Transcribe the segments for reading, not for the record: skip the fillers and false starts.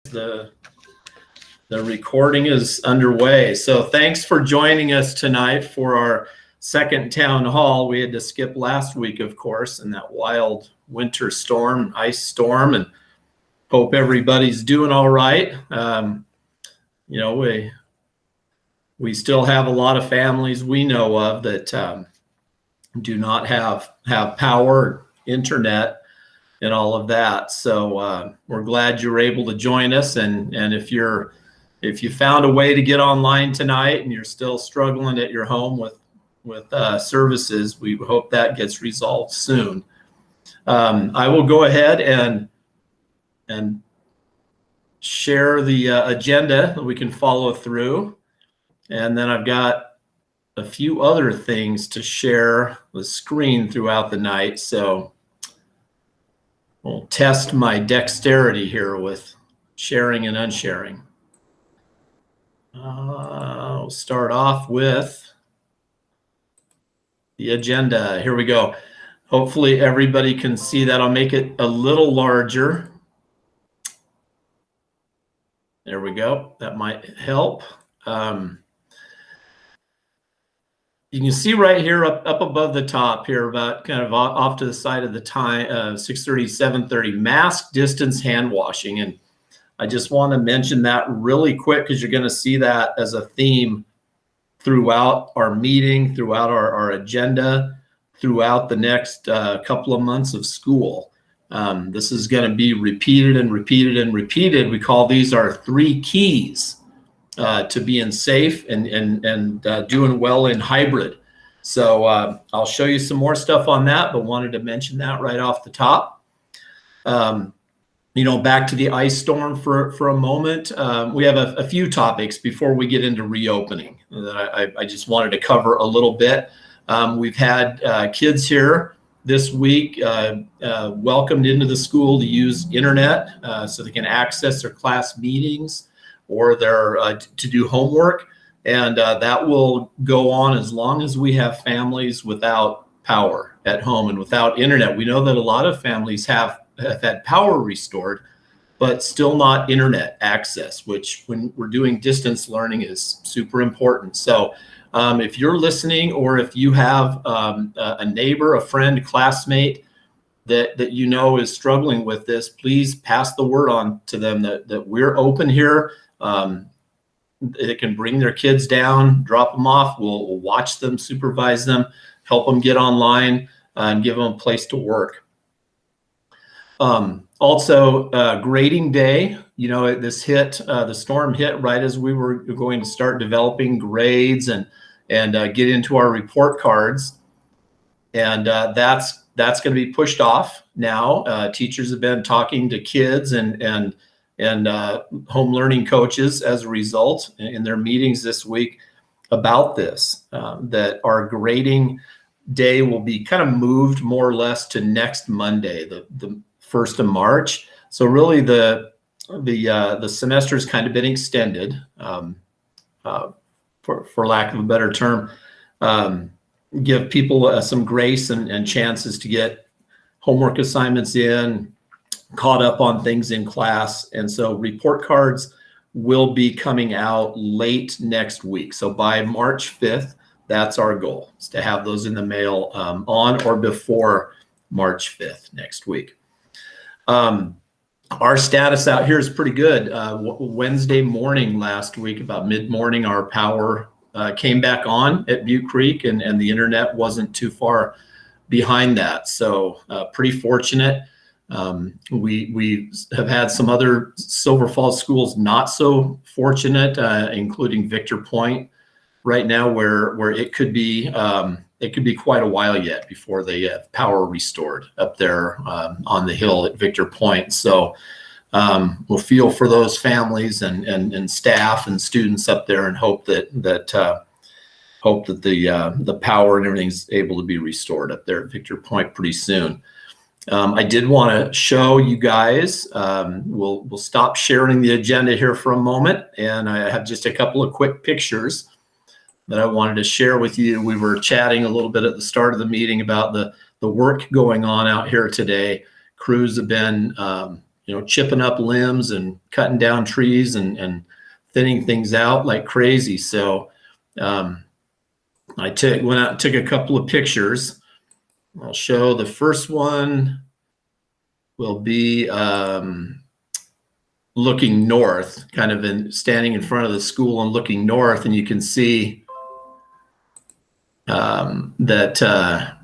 The recording is underway. So thanks for joining us tonight for our second town hall. We had to skip last week, of course, in that wild winter storm, ice storm, and hope everybody's doing all right. We still have a lot of families we know of that do not have power, internet, and all of that. So we're glad you're able to join us. And if you found a way to get online tonight and you're still struggling at your home with services, we hope that gets resolved soon. I will go ahead and share the agenda that we can follow through. And then I've got a few other things to share the screen throughout the night. So we'll test my dexterity here with sharing and unsharing. We'll start off with the agenda. Here we go. Hopefully everybody can see that. I'll make it a little larger. There we go. That might help. You can see right here up above the top here, about kind of off to the side of the time, 6:30, 7:30, mask, distance, hand washing. And I just want to mention that really quick because you're going to see that as a theme throughout our meeting, throughout our agenda, throughout the next couple of months of school. This is going to be repeated and repeated and repeated. We call these our 3 keys to being safe and doing well in hybrid. So I'll show you some more stuff on that, but wanted to mention that right off the top. Back to the ice storm for a moment. We have a few topics before we get into reopening that I just wanted to cover a little bit. We've had kids here this week welcomed into the school to use internet so they can access their class meetings or to do homework. And that will go on as long as we have families without power at home and without internet. We know that a lot of families have had power restored, but still not internet access, which when we're doing distance learning is super important. So if you're listening, or if you have a neighbor, a friend, classmate that you know is struggling with this, please pass the word on to them that we're open here. They can bring their kids down, drop them off. We'll watch them, supervise them, help them get online, and give them a place to work. Also, grading day. This hit, the storm hit right as we were going to start developing grades and get into our report cards, and that's going to be pushed off now. Teachers have been talking to kids and home learning coaches as a result in their meetings this week about this, that our grading day will be kind of moved more or less to next Monday, the 1st of March. So really the semester has kind of been extended, for lack of a better term, give people some grace and chances to get homework assignments in, caught up on things in class. And so report cards will be coming out late next week. So by March 5th, that's our goal, is to have those in the mail on or before March 5th next week. Our status out here is pretty good. Wednesday morning last week, about mid-morning, our power came back on at Butte Creek, and the internet wasn't too far behind that. So pretty fortunate. We have had some other Silver Falls schools not so fortunate, including Victor Point right now, where it could be quite a while yet before they have power restored up there on the hill at Victor Point. So we'll feel for those families and staff and students up there, and hope that the power and everything's able to be restored up there at Victor Point pretty soon. I did want to show you guys, we'll stop sharing the agenda here for a moment, and I have just a couple of quick pictures that I wanted to share with you. We were chatting a little bit at the start of the meeting about the work going on out here today. Crews have been chipping up limbs and cutting down trees and thinning things out like crazy. So I went out and took a couple of pictures. I'll show the first one will be looking north, kind of standing in front of the school and looking north, and you can see that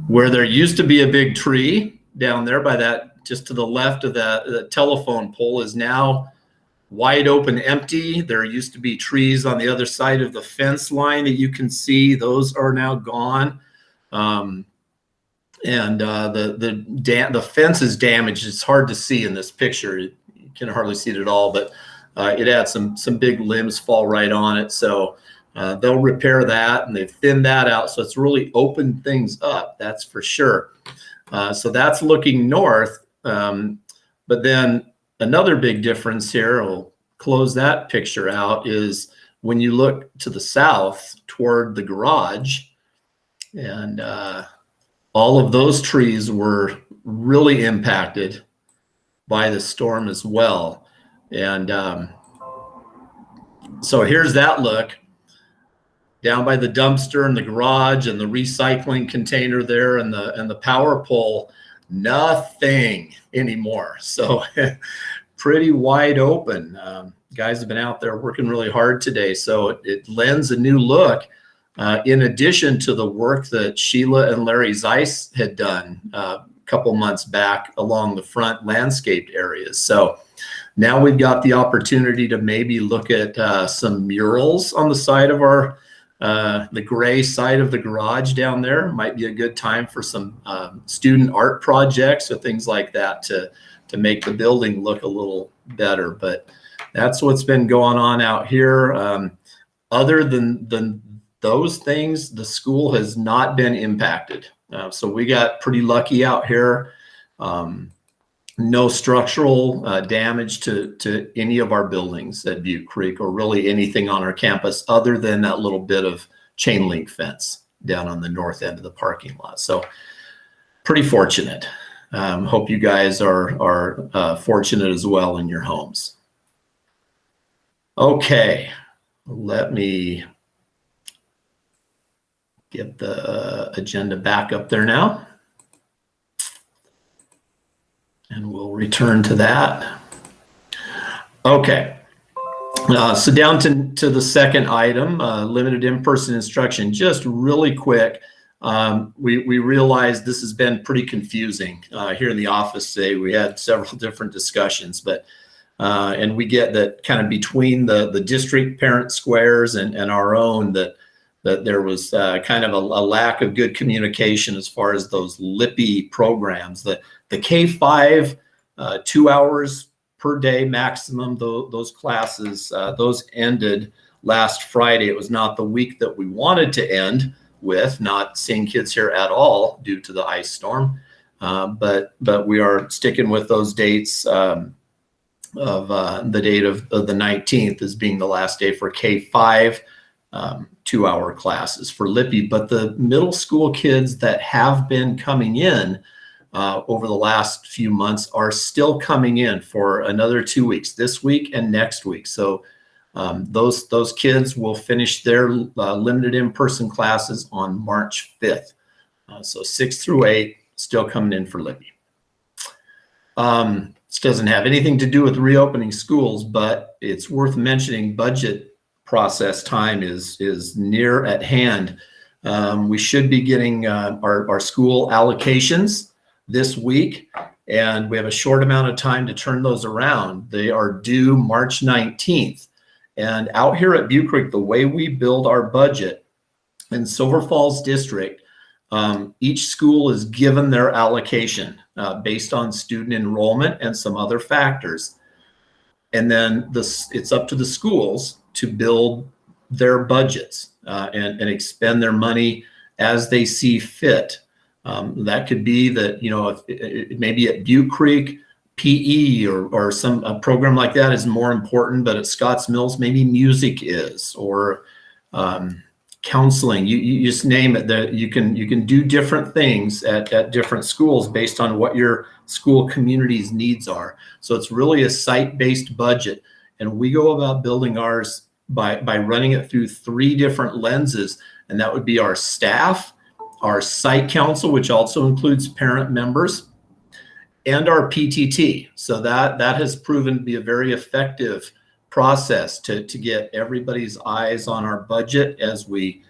where there used to be a big tree down there by that, just to the left of the telephone pole, is now wide open, empty. There used to be trees on the other side of the fence line that you can see. Those are now gone. And the fence is damaged. It's hard to see in this picture. You can hardly see it at all, but it had some big limbs fall right on it. So they'll repair that, and they've thinned that out. So it's really opened things up, that's for sure. So that's looking north. But then another big difference here, I'll close that picture out, is when you look to the south toward the garage, and all of those trees were really impacted by the storm as well. And so here's that look down by the dumpster and the garage and the recycling container there and the power pole. Nothing anymore. So pretty wide open. Guys have been out there working really hard today. So it lends a new look, in addition to the work that Sheila and Larry Zeiss had done a couple months back along the front landscaped areas. So now we've got the opportunity to maybe look at some murals on the side of the gray side of the garage down there. Might be a good time for some student art projects or things like that to make the building look a little better. But that's what's been going on out here. Other than those things, the school has not been impacted. So we got pretty lucky out here. No structural damage to any of our buildings at Butte Creek, or really anything on our campus other than that little bit of chain link fence down on the north end of the parking lot. So pretty fortunate. Hope you guys are fortunate as well in your homes. Okay, let me get the agenda back up there now, and we'll return to that. Okay, so down to the second item, limited in-person instruction. Just really quick, we realized this has been pretty confusing here in the office today. We had several different discussions, but and we get that kind of between the district parent squares and our own, that there was kind of a lack of good communication as far as those LIPI programs. The K-5, 2 hours per day maximum, those classes, those ended last Friday. It was not the week that we wanted to end with, not seeing kids here at all due to the ice storm. But we are sticking with those dates of the date of the 19th as being the last day for K-5. 2 hour classes for LIPI, but the middle school kids that have been coming in over the last few months are still coming in for another 2 weeks, this week and next week. So those kids will finish their limited in-person classes on March 5th. So 6 through 8 still coming in for LIPI. This doesn't have anything to do with reopening schools, but it's worth mentioning budget process time is near at hand. We should be getting our school allocations this week, and we have a short amount of time to turn those around. They are due March 19th. And out here at Butte Creek, the way we build our budget in Silver Falls District, each school is given their allocation based on student enrollment and some other factors. And then it's up to the schools to build their budgets and expend their money as they see fit. That could be that, if maybe at Butte Creek, PE or a program like that is more important, but at Scotts Mills, maybe music is, or counseling, you just name it. That you can do different things at different schools based on what your school community's needs are. So it's really a site-based budget, and we go about building ours by running it through 3 different lenses, and that would be our staff, our site council, which also includes parent members, and our PTT. So that has proven to be a very effective process to get everybody's eyes on our budget as we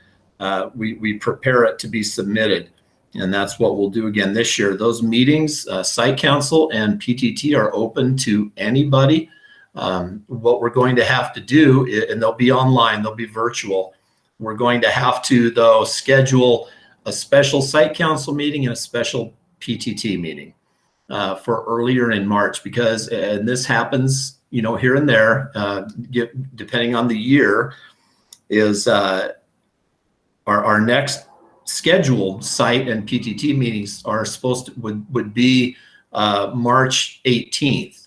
prepare it to be submitted. And that's what we'll do again this year. Those meetings, site council and PTT, are open to anybody. What we're going to have to do, and they'll be online, they'll be virtual. We're going to have to, though, schedule a special site council meeting and a special PTT meeting for earlier in March, because, and this happens, here and there, depending on the year, is our next scheduled site and PTT meetings are supposed to would be March 18th,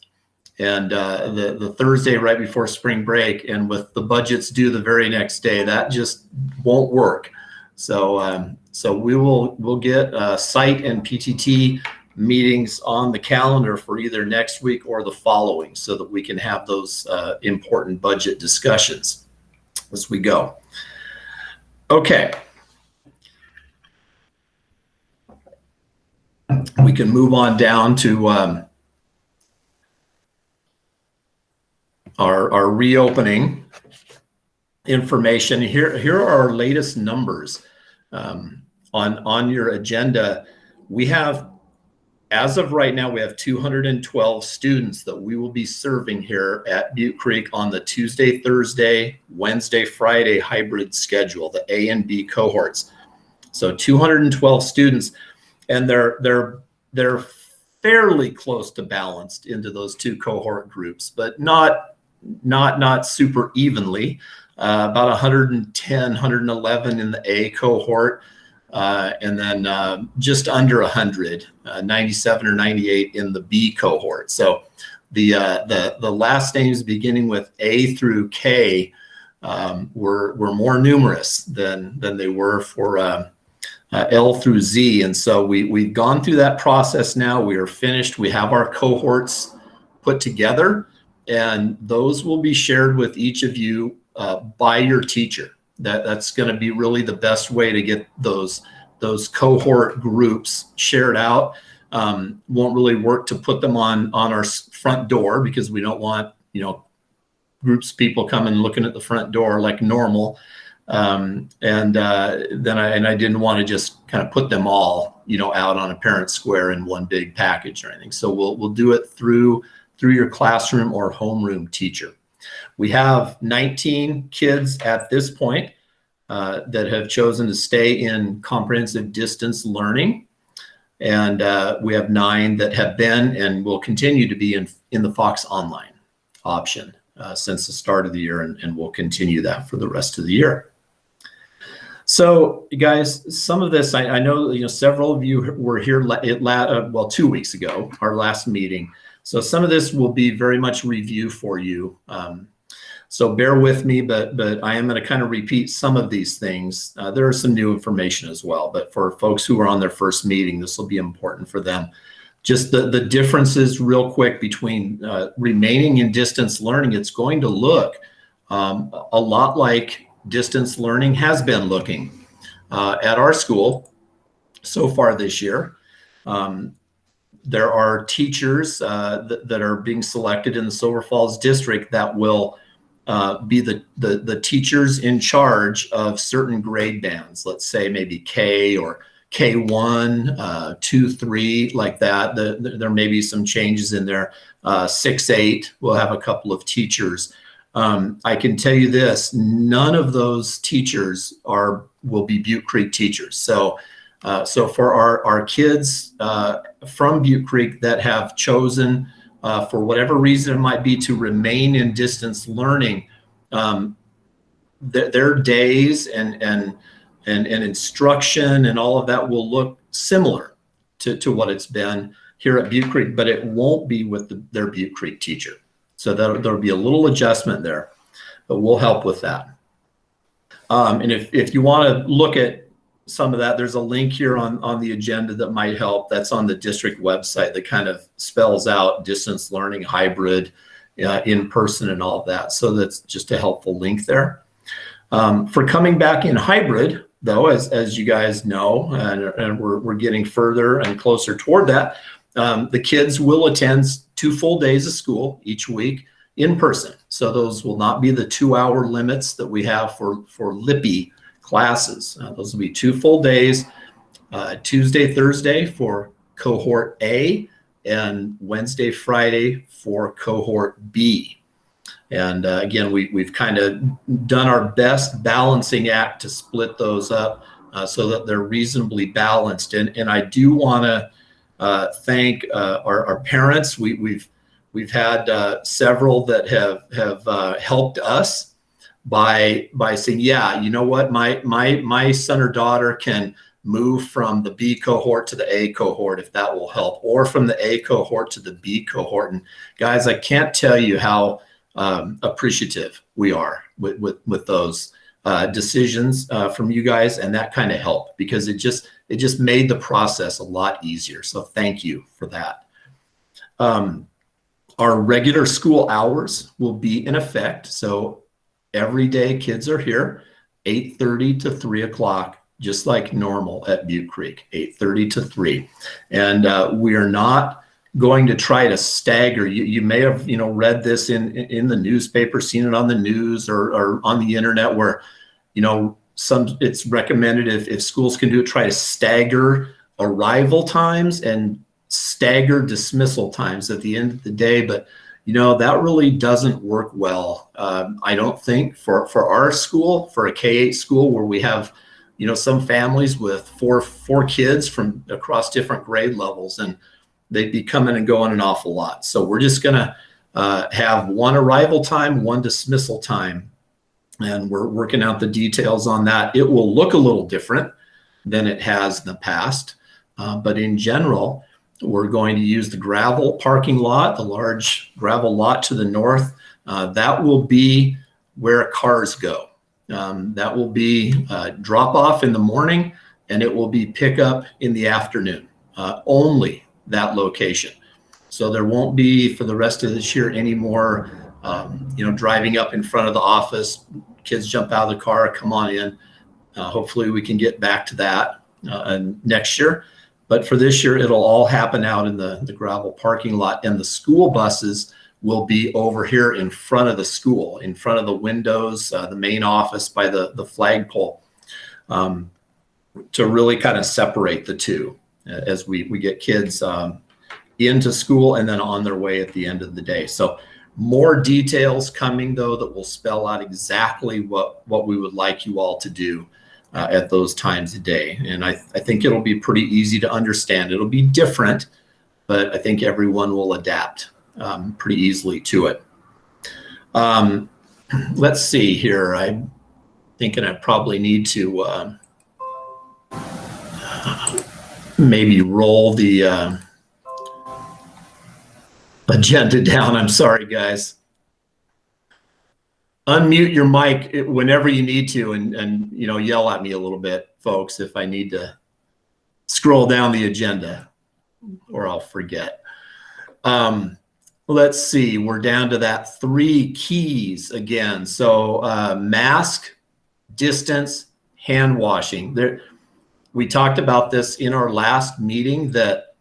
and the Thursday right before spring break, and with the budgets due the very next day, that just won't work. So we'll get site and PTT meetings on the calendar for either next week or the following, so that we can have those important budget discussions as we go. Okay. We can move on down to our reopening information. Here are our latest numbers on your agenda. We have, as of right now, we have 212 students that we will be serving here at Butte Creek on the Tuesday, Thursday, Wednesday, Friday hybrid schedule, the A and B cohorts. So 212 students, and they're fairly close to balanced into those 2 cohort groups, but not super evenly. About 110, 111 in the A cohort. And then just under 100, 97 or 98 in the B cohort. So the last names beginning with A through K were more numerous than they were for L through Z. And so we've gone through that process now. We are finished. We have our cohorts put together, and those will be shared with each of you by your teacher. That's going to be really the best way to get those cohort groups shared out. Won't really work to put them on our front door, because we don't want groups of people coming and looking at the front door like normal. And I didn't want to just kind of put them all out on a parent square in one big package or anything. So we'll do it through your classroom or homeroom teacher. We have 19 kids at this point that have chosen to stay in comprehensive distance learning. And we have 9 that have been and will continue to be in the Fox Online option since the start of the year, and we'll continue that for the rest of the year. So, you guys, some of this, I know several of you were here 2 weeks ago, our last meeting. So some of this will be very much review for you. So bear with me, but I am going to kind of repeat some of these things. There is some new information as well, but for folks who are on their first meeting, this will be important for them. Just the differences real quick between remaining in distance learning. It's going to look a lot like distance learning has been looking at our school so far this year. There are teachers that are being selected in the Silver Falls district that will be the teachers in charge of certain grade bands. Let's say maybe K or K1, 2, 3, like that. There may be some changes in there. 6, 8, we'll have a couple of teachers. I can tell you this: none of those teachers will be Butte Creek teachers. So for our kids from Butte Creek that have chosen, for whatever reason it might be, to remain in distance learning, their days and instruction and all of that will look similar to what it's been here at Butte Creek, but it won't be with their Butte Creek teacher. So there'll be a little adjustment there, but we'll help with that. And if you want to look at some of that, there's a link here on the agenda that might help. That's on the district website that kind of spells out distance learning, hybrid, in person, and all of that. So that's just a helpful link there. For coming back in hybrid, though, as you guys know, and we're getting further and closer toward that, the kids will attend 2 full days of school each week in person. So those will not be the 2-hour limits that we have for LIPI classes. Those will be 2 full days, Tuesday, Thursday for cohort A, and Wednesday, Friday for cohort B. And again, we've kind of done our best balancing act to split those up so that they're reasonably balanced. And I do want to thank our parents. We've had several that have helped us by saying, yeah, you know what, my son or daughter can move from the B cohort to the A cohort if that will help, or from the A cohort to the B cohort. And guys, I can't tell you how appreciative we are with those decisions from you guys, and that kind of helped because it just made the process a lot easier. So thank you for that. Our regular school hours will be in effect. So every day kids are here, 8:30 to 3 o'clock, just like normal at Butte Creek, 8:30 to 3. And we are not going to try to stagger. You may have read this in the newspaper, seen it on the news or on the internet where it's recommended if schools can do it, try to stagger arrival times and stagger dismissal times at the end of the day. But that really doesn't work well. I don't think for our school, for a K-8 school where we have some families with four kids from across different grade levels, and they'd be coming and going an awful lot. So we're just going to have one arrival time, one dismissal time, and we're working out the details on that. It will look a little different than it has in the past, but in general, we're going to use the gravel parking lot, the large gravel lot to the north. That will be where cars go. That will be drop off in the morning, and it will be pick up in the afternoon, only that location. So there won't be for the rest of this year any more, driving up in front of the office, kids jump out of the car, come on in. Hopefully we can get back to that next year. But for this year, it'll all happen out in the gravel parking lot, and the school buses will be over here in front of the school, in front of the windows, the main office by the flagpole, to really kind of separate the two as we get kids into school and then on their way at the end of the day. So more details coming, though, that will spell out exactly what we would like you all to do at those times a day. And I think it'll be pretty easy to understand. It'll be different, but I think everyone will adapt pretty easily to it. Let's see here. I'm thinking I probably need to maybe roll the agenda down. I'm sorry, guys. Unmute your mic whenever you need to, and yell at me a little bit, folks, if I need to scroll down the agenda, or I'll forget. Let's see, we're down to that 3 keys again. So mask, distance, hand washing. We talked about this in our last meeting, that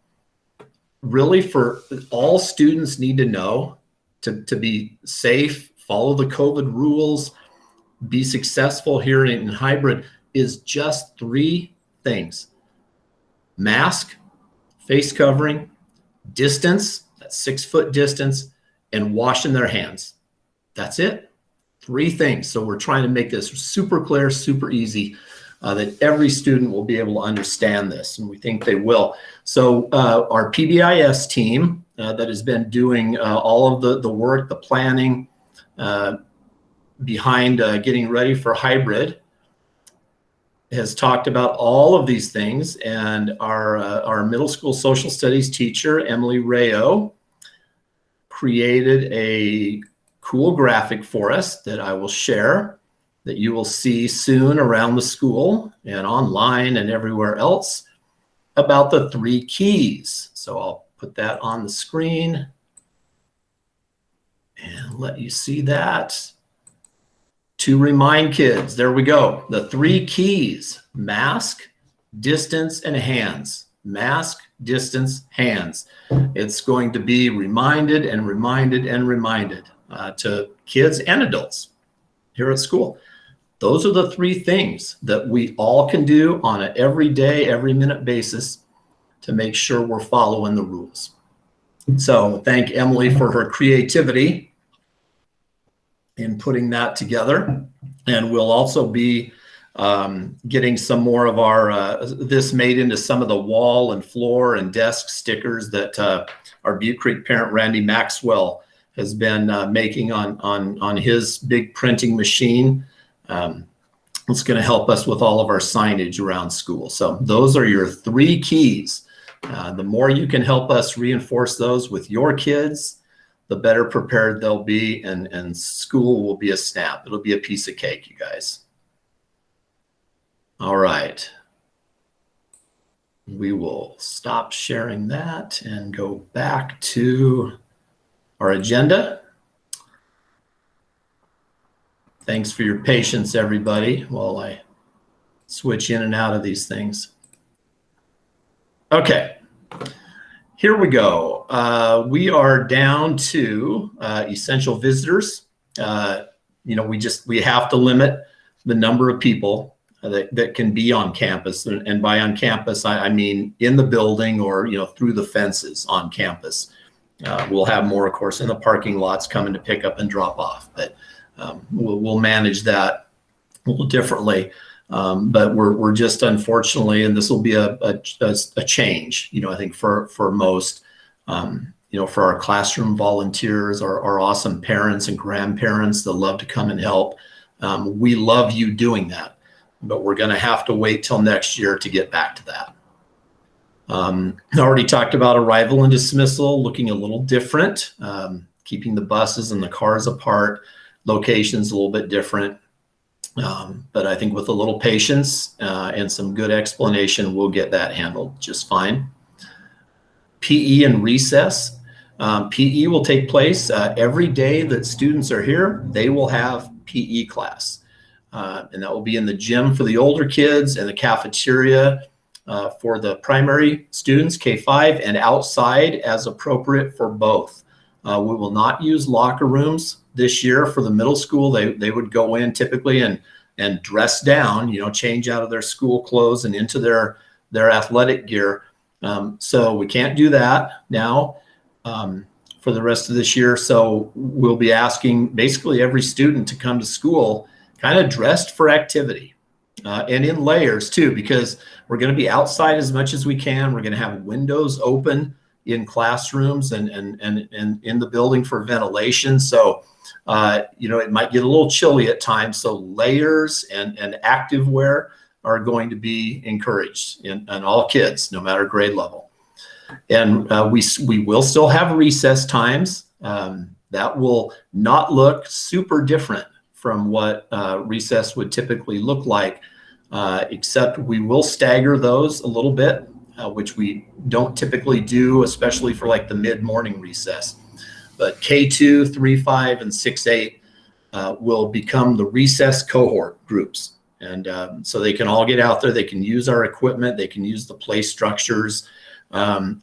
really for all students need to know to be safe, follow the COVID rules, be successful here in hybrid, is just 3 things: mask, face covering, distance, that 6-foot distance, and washing their hands. That's it. 3 things. So we're trying to make this super clear, super easy, that every student will be able to understand this, and we think they will. So our PBIS team that has been doing all of the work, the planning behind getting ready for hybrid, has talked about all of these things, and our middle school social studies teacher, Emily Rayo, created a cool graphic for us that I will share. that you will see soon around the school and online and everywhere else about the 3 keys. So I'll put that on the screen and let you see that. To remind kids, there we go. The 3 keys: mask, distance, and hands. Mask, distance, hands. It's going to be reminded and reminded and reminded to kids and adults here at school. Those are the 3 things that we all can do on an everyday, every minute basis to make sure we're following the rules. So thank Emily for her creativity in putting that together. And we'll also be getting some more of our this made into some of the wall and floor and desk stickers that our Butte Creek parent Randy Maxwell has been making on his big printing machine. It's going to help us with all of our signage around school. So those are your 3 keys. The more you can help us reinforce those with your kids, the better prepared they'll be, and school will be a snap. It'll be a piece of cake, you guys. All right. We will stop sharing that and go back to our agenda. Thanks for your patience, everybody, while I switch in and out of these things. Okay, here we go. We are down to essential visitors. You know, we have to limit the number of people that can be on campus, and by on campus I mean in the building or through the fences on campus. We'll have more, of course, in the parking lots coming to pick up and drop off, but we'll manage that a little differently. But we're just, unfortunately, and this will be a change, I think for most, for our classroom volunteers, our awesome parents and grandparents that love to come and help. We love you doing that, but we're going to have to wait till next year to get back to that. I already talked about arrival and dismissal looking a little different, keeping the buses and the cars apart, locations a little bit different. But I think with a little patience and some good explanation, we'll get that handled just fine. PE and recess. PE will take place every day that students are here. They will have PE class. And that will be in the gym for the older kids and the cafeteria for the primary students, K-5, and outside as appropriate for both. We will not use locker rooms this year for the middle school. They would go in typically and dress down, change out of their school clothes and into their athletic gear. So we can't do that now for the rest of this year. So we'll be asking basically every student to come to school kind of dressed for activity and in layers too, because we're going to be outside as much as we can. We're going to have windows open in classrooms and in the building for ventilation. So, it might get a little chilly at times. So layers and active wear are going to be encouraged in all kids, no matter grade level. And we will still have recess times. That will not look super different from what recess would typically look like, except we will stagger those a little bit, which we don't typically do, especially for like the mid-morning recess. But K2, 3, 5, and 6, 8 will become the recess cohort groups. And so they can all get out there. They can use our equipment. They can use the play structures.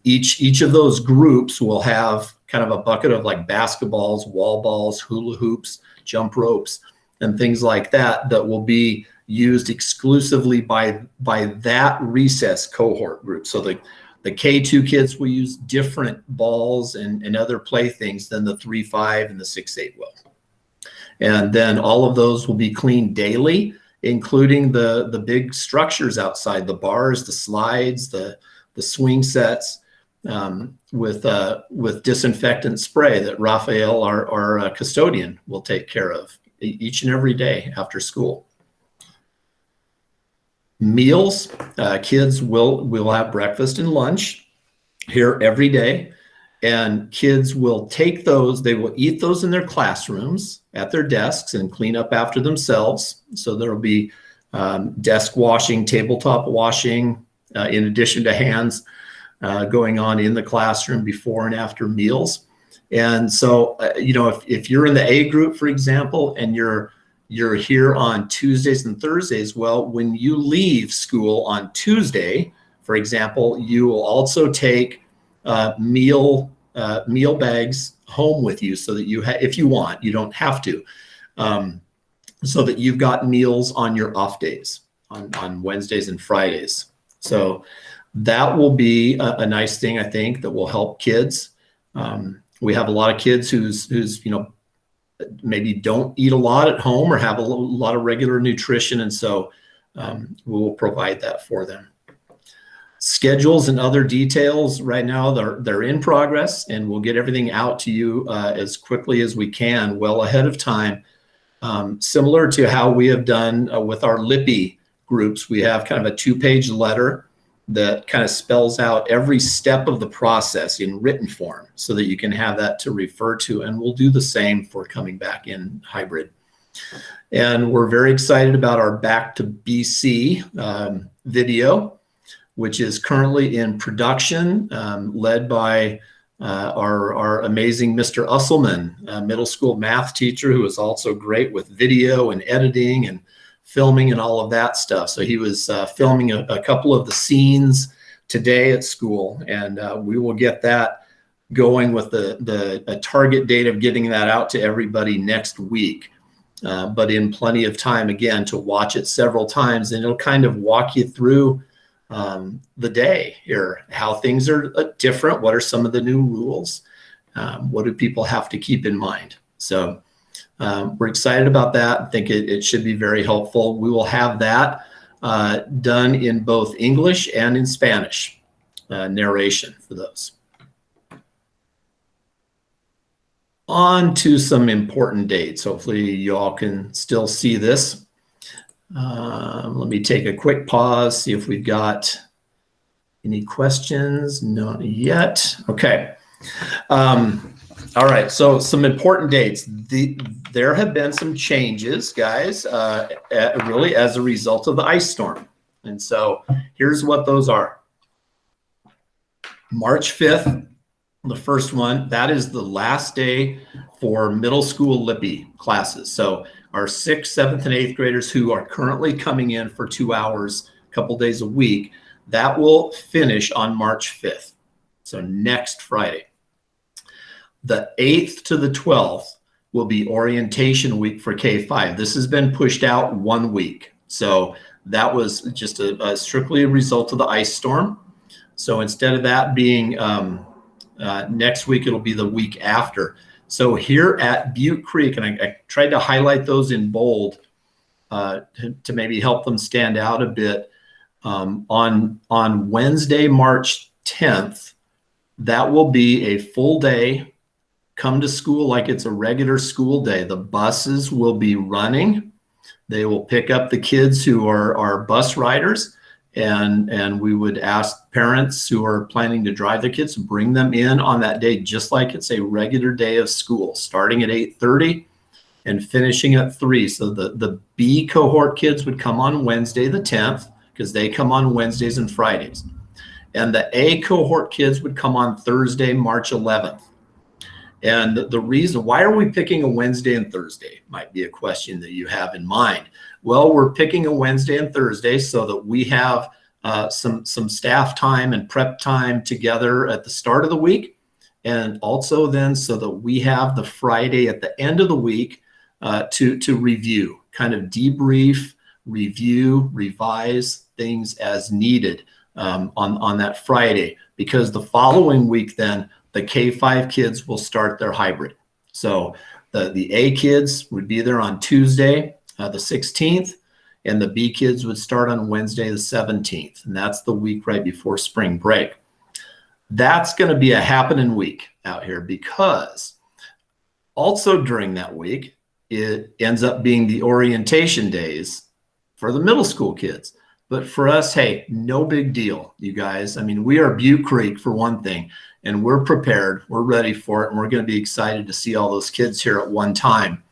Each of those groups will have kind of a bucket of like basketballs, wall balls, hula hoops, jump ropes, and things like that will be used exclusively by that recess cohort group. So the K2 kids will use different balls and other playthings than the 3, 5, and the 6, 8 will. And then all of those will be cleaned daily, including the big structures outside, the bars, the slides, the swing sets, with disinfectant spray that Raphael, our custodian, will take care of each and every day after school. Meals, kids will have breakfast and lunch here every day. And kids will take those, they will eat those in their classrooms at their desks and clean up after themselves. So there'll be desk washing, tabletop washing, in addition to hands going on in the classroom before and after meals. And so, if you're in the A group, for example, and you're here on Tuesdays and Thursdays, well, when you leave school on Tuesday, for example, you will also take meal bags home with you, so that if you want, you don't have to, so that you've got meals on your off days on Wednesdays and Fridays. So that will be a nice thing, I think, that will help kids. We have a lot of kids who's maybe don't eat a lot at home or have a lot of regular nutrition, and so we will provide that for them. Schedules and other details right now, they're in progress, and we'll get everything out to you as quickly as we can, well ahead of time. Similar to how we have done with our Lippy groups, we have kind of a 2-page letter that kind of spells out every step of the process in written form, so that you can have that to refer to. And we'll do the same for coming back in hybrid. And we're very excited about our Back to BC video, which is currently in production, led by our amazing Mr. Usselman, a middle school math teacher who is also great with video and editing and filming and all of that stuff. So he was filming a couple of the scenes today at school, and we will get that going with a target date of getting that out to everybody next week, but in plenty of time, again, to watch it several times, and it'll kind of walk you through the day here, how things are different, what are some of the new rules, what do people have to keep in mind. So we're excited about that. I think it should be very helpful. We will have that done in both English and in Spanish, narration for those. On to some important dates. Hopefully you all can still see this. Let me take a quick pause, see if we've got any questions. Not yet. Okay. All right, so some important dates. There have been some changes, guys, really as a result of the ice storm. And so here's what those are. March 5th, the first one, that is the last day for middle school Lippy classes. So our 6th, 7th, and 8th graders who are currently coming in for 2 hours, a couple days a week, that will finish on March 5th. So next Friday. The 8th to the 12th will be orientation week for K-5. This has been pushed out 1 week. So that was just a strictly a result of the ice storm. So instead of that being next week, it'll be the week after. So here at Butte Creek, and I tried to highlight those in bold to maybe help them stand out a bit. On Wednesday, March 10th, that will be a full day. Come to school like it's a regular school day. The buses will be running. They will pick up the kids who are bus riders, and we would ask parents who are planning to drive their kids to bring them in on that day, just like it's a regular day of school, starting at 8:30 and finishing at 3. So the B cohort kids would come on Wednesday the 10th, because they come on Wednesdays and Fridays. And the A cohort kids would come on Thursday, March 11th. And the reason, why are we picking a Wednesday and Thursday, might be a question that you have in mind. Well, we're picking a Wednesday and Thursday so that we have some staff time and prep time together at the start of the week. And also then so that we have the Friday at the end of the week to review, kind of debrief, review, revise things as needed on that Friday. Because the following week then, the K-5 kids will start their hybrid. So the A kids would be there on Tuesday, the 16th, and the B kids would start on Wednesday, the 17th. And that's the week right before spring break. That's going to be a happening week out here, because also during that week, it ends up being the orientation days for the middle school kids. But for us, hey, no big deal, you guys. I mean, we are Butte Creek for one thing, and we're prepared, we're ready for it, and we're going to be excited to see all those kids here at one time.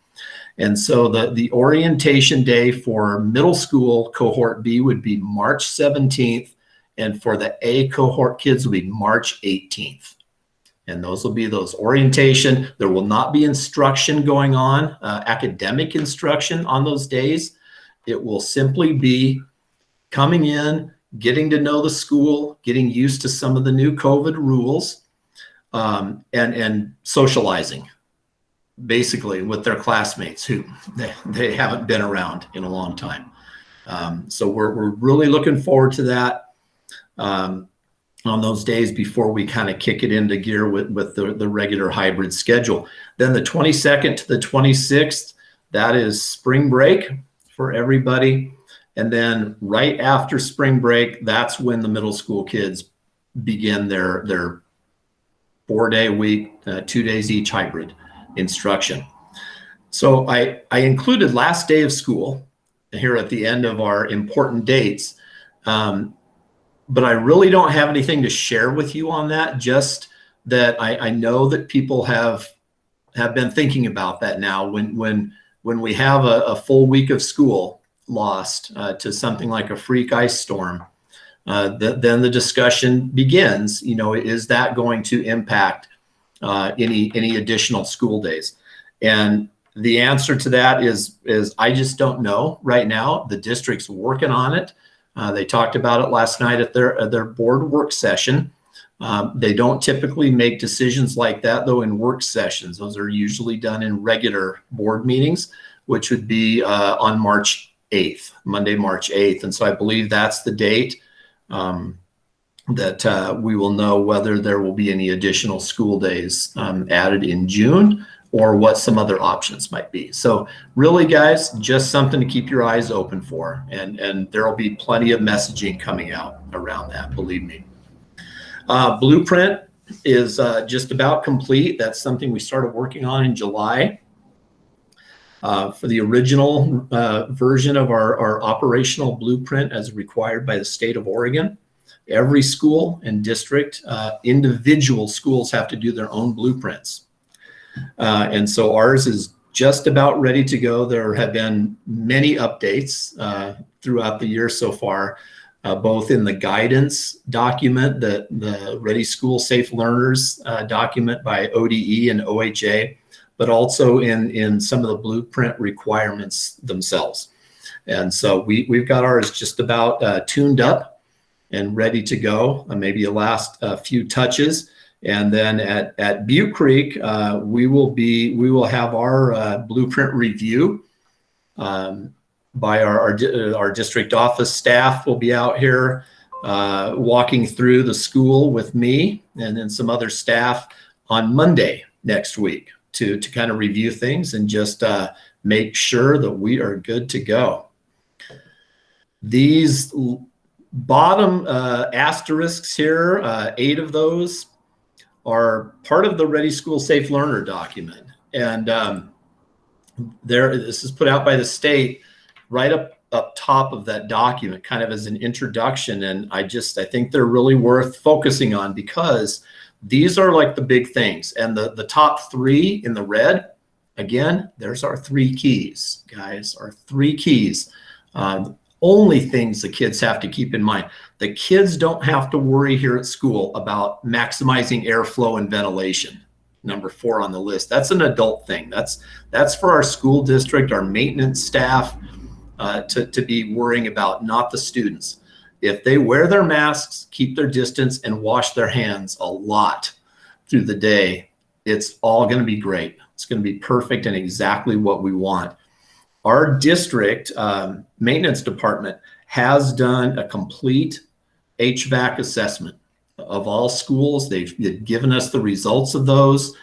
And so the orientation day for middle school cohort B would be March 17th, and for the A cohort kids will be March 18th. And those will be those orientation. There will not be instruction going on, academic instruction on those days. It will simply be coming in, getting to know the school, getting used to some of the new COVID rules, and socializing, basically, with their classmates who they haven't been around in a long time. So we're really looking forward to that on those days before we kind of kick it into gear with the regular hybrid schedule. Then the 22nd to the 26th, that is spring break for everybody. And then right after spring break, that's when the middle school kids begin their 4-day week, 2 days each hybrid instruction. So I included last day of school here at the end of our important dates, but I really don't have anything to share with you on that, just that I know that people have been thinking about that now. When we have a full week of school lost to something like a freak ice storm, then the discussion begins. Is that going to impact any additional school days? And the answer to that is I just don't know right now. The district's working on it. They talked about it last night at their board work session. They don't typically make decisions like that, though, in work sessions. Those are usually done in regular board meetings, which would be on March 8th, Monday, March 8th. And so I believe that's the date that we will know whether there will be any additional school days added in June, or what some other options might be. So really, guys, just something to keep your eyes open for. And there will be plenty of messaging coming out around that, believe me. Blueprint is just about complete. That's something we started working on in July. For the original version of our operational blueprint as required by the state of Oregon, every school and district, individual schools have to do their own blueprints. And so ours is just about ready to go. There have been many updates throughout the year so far, both in the guidance document, the Ready School Safe Learners document by ODE and OHA, but also in some of the blueprint requirements themselves. And so we've got ours just about tuned up and ready to go. Maybe a last few touches. And then at Butte Creek, we will have our blueprint review by our district office staff. Will be out here walking through the school with me and then some other staff on Monday next week to kind of review things and just make sure that we are good to go. These bottom asterisks here, 8 of those, are part of the Ready School Safe Learner document. And this is put out by the state right up top of that document, kind of as an introduction. And I think they're really worth focusing on, because these are like the big things. And the top 3 in the red, again, there's our 3 keys, guys, our 3 keys. Only things the kids have to keep in mind. The kids don't have to worry here at school about maximizing airflow and ventilation. Number 4 on the list. That's an adult thing. That's for our school district, our maintenance staff to be worrying about, not the students. If they wear their masks, keep their distance, and wash their hands a lot through the day, it's all going to be great. It's going to be perfect and exactly what we want. Our district maintenance department has done a complete HVAC assessment of all schools. They've given us the results of those.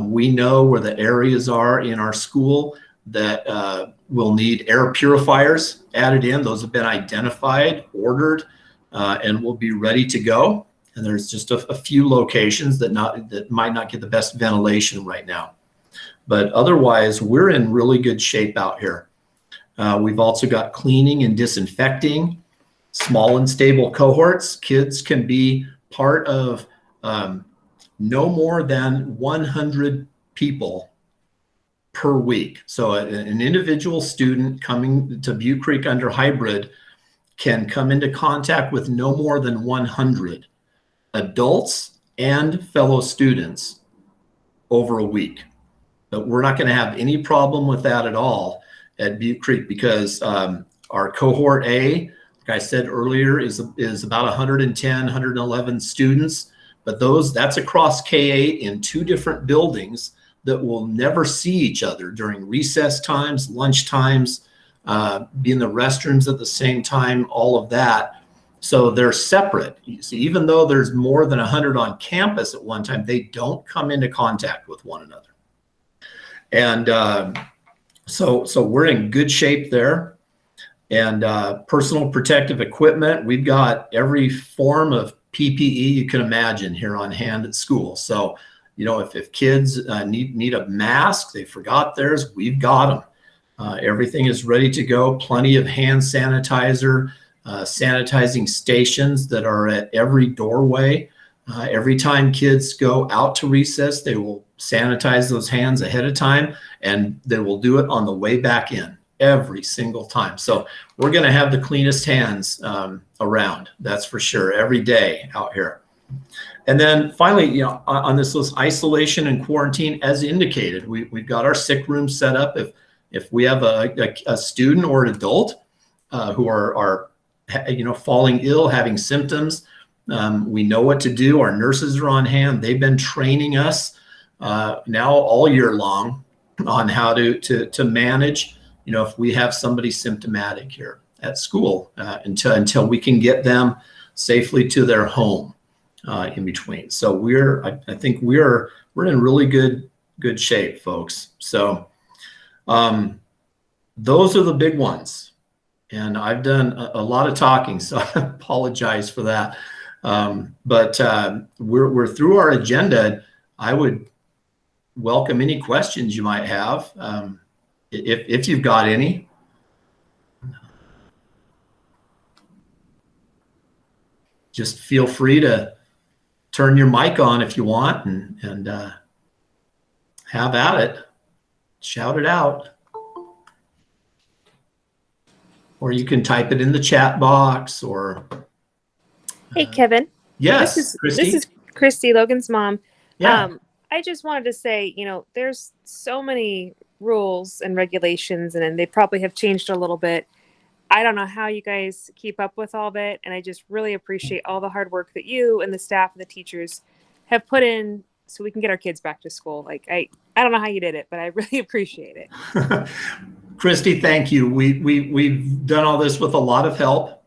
We know where the areas are in our school that will need air purifiers added in. Those have been identified, ordered, and will be ready to go. And there's just a few locations that might not get the best ventilation right now. But otherwise, we're in really good shape out here. We've also got cleaning and disinfecting Small and stable cohorts. Kids can be part of no more than 100 people per week. So an individual student coming to Butte Creek under hybrid can come into contact with no more than 100 adults and fellow students over a week. But we're not going to have any problem with that at all at Butte Creek, because our cohort A, like I said earlier, is about 110, 111 students. But that's across K-8 in 2 different buildings that will never see each other during recess times, lunch times, be in the restrooms at the same time, all of that. So they're separate. You see, even though there's more than 100 on campus at one time, they don't come into contact with one another. And so we're in good shape there. And personal protective equipment, we've got every form of PPE you can imagine here on hand at school. So, you know, if kids need a mask, they forgot theirs, we've got them. Everything is ready to go. Plenty of hand sanitizer, sanitizing stations that are at every doorway. Every time kids go out to recess, they will sanitize those hands ahead of time, and they will do it on the way back in every single time. So we're going to have the cleanest hands around, that's for sure, every day out here. And then finally, you know, on this list, isolation and quarantine, as indicated, we've got our sick room set up. If we have a student or an adult who are you know, falling ill, having symptoms, we know what to do. Our nurses are on hand. They've been training us now all year long on how to manage, you know, if we have somebody symptomatic here at school until we can get them safely to their home in between. So I think we're in really good shape, folks. So those are the big ones. And I've done a lot of talking, so I apologize for that. But we're through our agenda. I would welcome any questions you might have, if you've got any. Just feel free to turn your mic on if you want and have at it. Shout it out. Or you can type it in the chat box or... Hey, Kevin. Yes, Christy. This is Christy Logan's mom. Yeah. I just wanted to say, you know, there's so many rules and regulations, and they probably have changed a little bit. I don't know how you guys keep up with all of it, and I just really appreciate all the hard work that you and the staff and the teachers have put in so we can get our kids back to school. Like, I don't know how you did it, but I really appreciate it. Christy, thank you. We've done all this with a lot of help,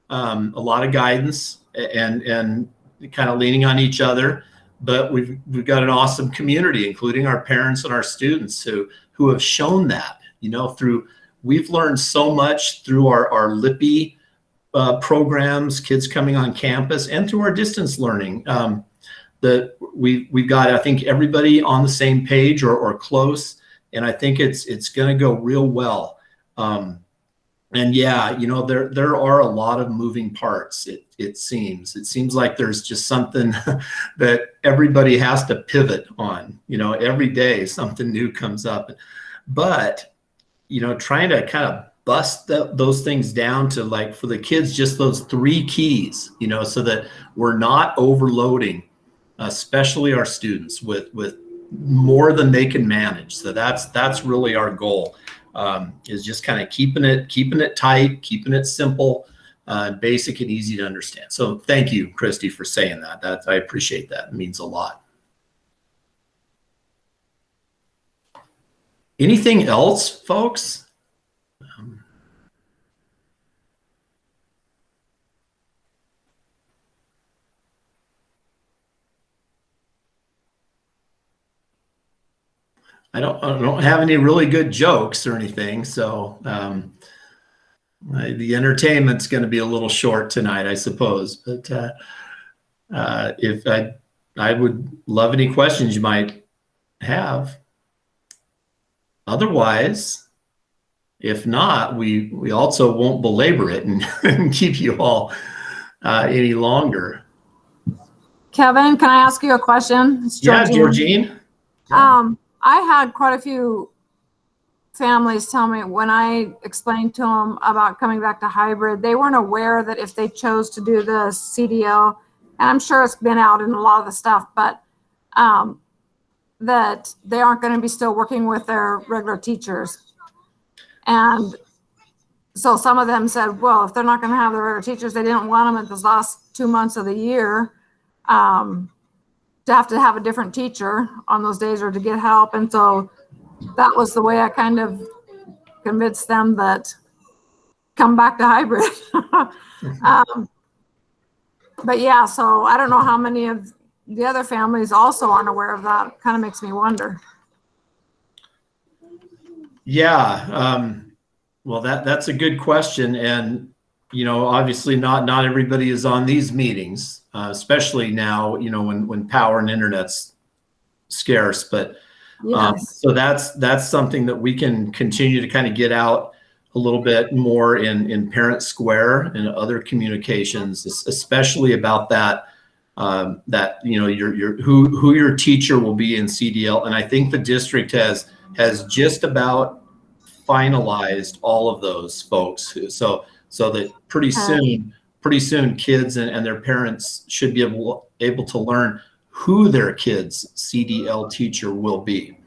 a lot of guidance, and kind of leaning on each other. But we've got an awesome community, including our parents and our students who have shown that, you know, we've learned so much through our LIPI programs, kids coming on campus, and through our distance learning, that we've got, I think, everybody on the same page or close. And I think it's going to go real well. And yeah, you know, there are a lot of moving parts. It seems like there's just something that everybody has to pivot on, you know, every day something new comes up. But, you know, trying to kind of bust those things down to, like, for the kids, just those 3 keys, you know, so that we're not overloading, especially our students with more than they can manage. So that's really our goal, is just kind of keeping it tight, keeping it simple, basic and easy to understand. So thank you, Christy, for saying that. I appreciate that. It means a lot. Anything else, folks? I don't have any really good jokes or anything, so the entertainment's going to be a little short tonight, I suppose. But if I would love any questions you might have. Otherwise, If not, we also won't belabor it and, and keep you all any longer. Kevin, can I ask you a question? It's Yeah, Georgine. Georgine. Yeah. I had quite a few families tell me when I explained to them about coming back to hybrid, they weren't aware that if they chose to do the CDL, and I'm sure it's been out in a lot of the stuff, but that they aren't going to be still working with their regular teachers. And so some of them said, well, if they're not going to have the regular teachers, they didn't want them at the last 2 months of the year to have a different teacher on those days or to get help. And so that was the way I kind of convinced them that come back to hybrid. But yeah, so I don't know how many of the other families also aren't aware of that. Kind of makes me wonder. Yeah. Well, that's a good question. And, obviously not everybody is on these meetings, especially now, when power and internet's scarce, but Yes. so that's something that we can continue to kind of get out a little bit more in Parent Square and other communications, especially about that who your teacher will be in CDL. And I think the district has just about finalized all of those folks. So that pretty soon kids and their parents should be able to learn who their kid's CDL teacher will be.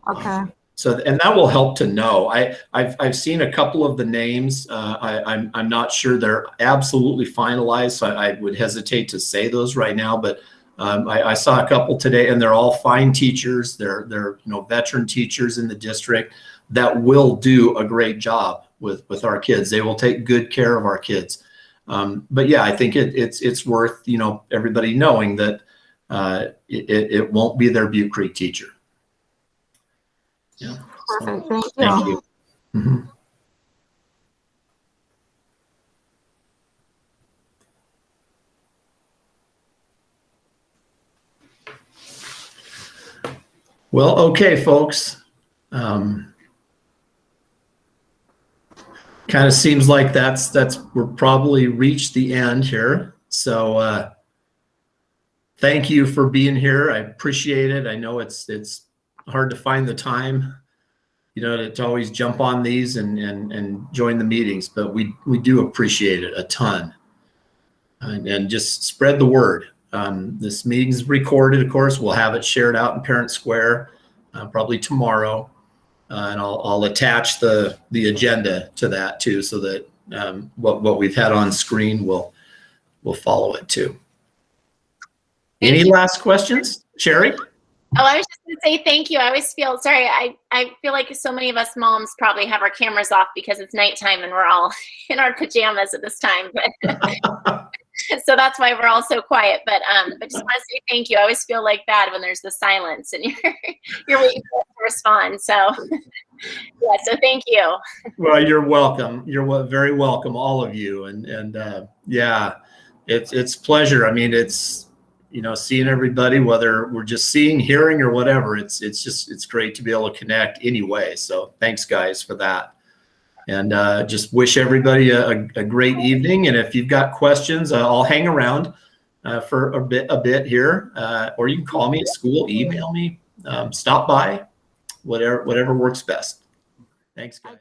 Okay. And that will help to know. I've seen a couple of the names. I'm not sure they're absolutely finalized, so I would hesitate to say those right now. But I saw a couple today, and they're all fine teachers. They're veteran teachers in the district that will do a great job with our kids. They will take good care of our kids. But yeah, I think it's worth everybody knowing that it won't be their Butte Creek teacher. Yeah. Perfect. So, Thank you. Mm-hmm. Well, okay, folks. Kind of seems like we're probably reached the end here. So thank you for being here. I appreciate it. I know it's hard to find the time, to always jump on these and join the meetings, but we do appreciate it a ton. And just spread the word. This meeting's recorded, of course. We'll have it shared out in Parent Square probably tomorrow. And I'll attach the agenda to that too, so that what we've had on screen will follow it too. Any last questions, Sherry? Oh, I was just going to say thank you. I always feel sorry. I feel like so many of us moms probably have our cameras off because it's nighttime and we're all in our pajamas at this time. But so that's why we're all so quiet. But just want to say thank you. I always feel like bad when there's the silence and you're waiting for us to respond. So yeah, so thank you. Well, you're welcome. You're very welcome, all of you. And yeah, it's pleasure. I mean, it's seeing everybody, whether we're just seeing, hearing, or whatever. It's great to be able to connect anyway. So thanks, guys, for that. And just wish everybody a great evening. And if you've got questions, I'll hang around for a bit here, or you can call me at school, email me, stop by, whatever works best. Thanks, guys.